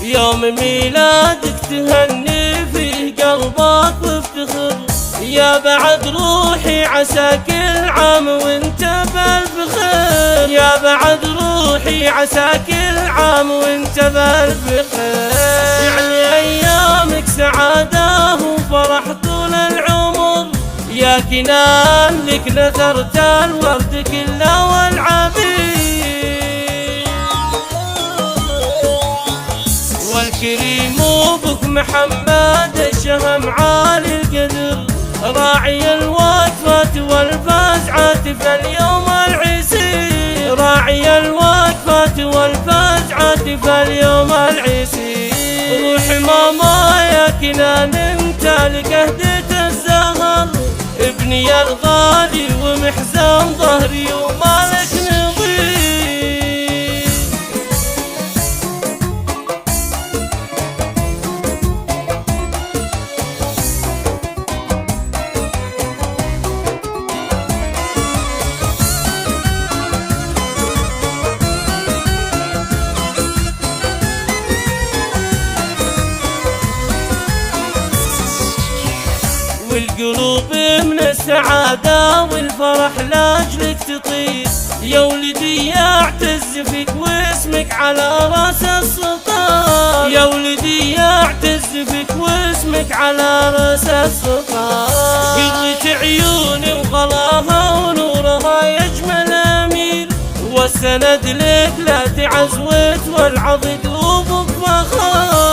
يوم ميلادك تهني فيه قلبك وافتخر، يا بعد روحي عسى كل عام وانت بالف خير، يا بعد روحي عسى كل عام وانت بالف خير. يعني ايامك سعادة وفرح طول العمر، يا كنان لك نثرت الورد كله والعبير، والكريم ابوك محمد الشهم عالي القدر، راعي الوقفات والفزعات في اليوم العسير، راعي الوقفات والفزعات في اليوم العسير. روح ماما يا كنان انت لك هدية الزهر، ابني الغالي ومحزن ظهري ومالك نظير. والقلوب من السعادة والفرح لاجلك تطير، يا ولدي اعتز فيك واسمك على راس السطار، يا ولدي اعتز فيك واسمك على راس السطار. قلت عيوني وغلاها ونورها يجمل امير، والسند لك لا تعزوت والعضد ابوك فخار.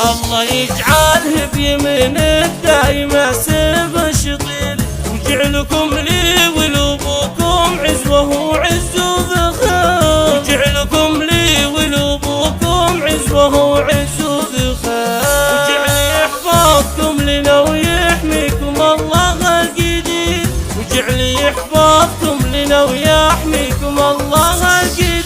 الله يجعله بيمينك دايما سيف الشطير، وجعلكم لي ولابوكم عزوه وعز وذخير، وجعلكم لي ولابوكم عزوه وعز وذخير. وجعل يحفظكم لنا ويحميكم الله القدير، وجعل يحفظكم لنا ويحميكم الله القدير.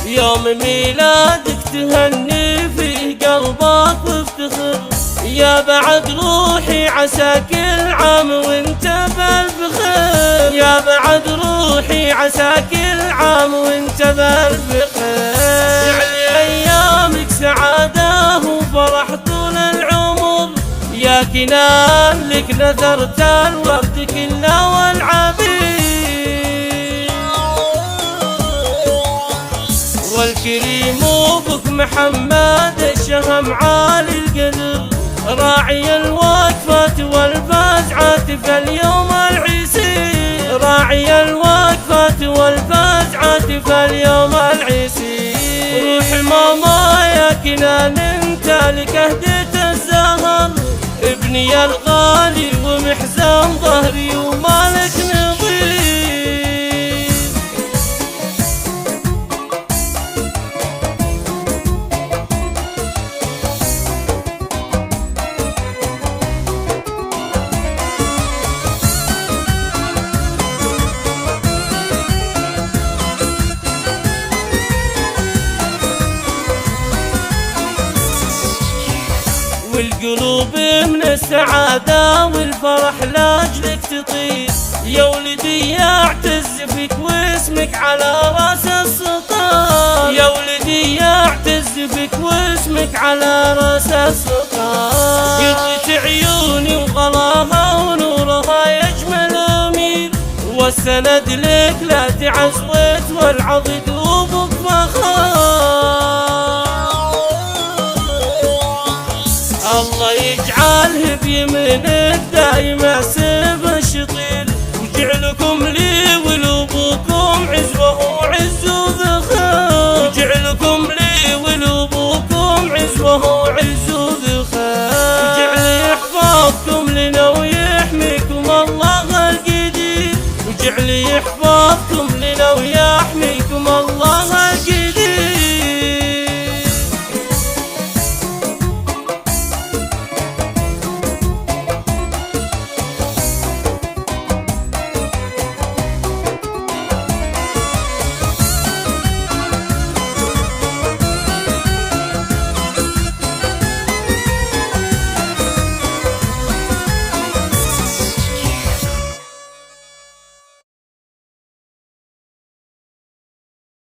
يوم ميلادك تهني فيه قلبك وافتخر، يا بعد روحي عسى كل عام وانت بالف خير، يا بعد روحي عسى كل عام وانت بالف خير. يعني ايامك سعادة وفرح طول العمر، يا كنان لك نثرت الورد كله والعبير، والكريم ابوك محمد الشهم عالي القدر، راعي الوقفات والفزعات في اليوم العسير، راعي الوقفات والفزعات في اليوم العسير. روح ماما يا كنان انت لك هدية الزهر، ابني الغالي ومحزن ظهري ومالك نظير. والقلوب من السعادة والفرح لاجلك تطير، يا ولدي اعتز فيك واسمك على راس السطار، يا ولدي اعتز فيك واسمك على راس السطار. قلت عيوني وغلاها ونورها يجمل امير، والسند لك لا تعزوت والعضد ابوك فخار. الله يجعله بيمينك دايما سيف الشطير، وجعلكم لي ولابوكم عزوه وعز وذخير، وجعلكم لي ولابوكم عزوه وعز وذخير. وجعل يحفظكم لنا ويحميكم الله القدير، وجعل يحفظكم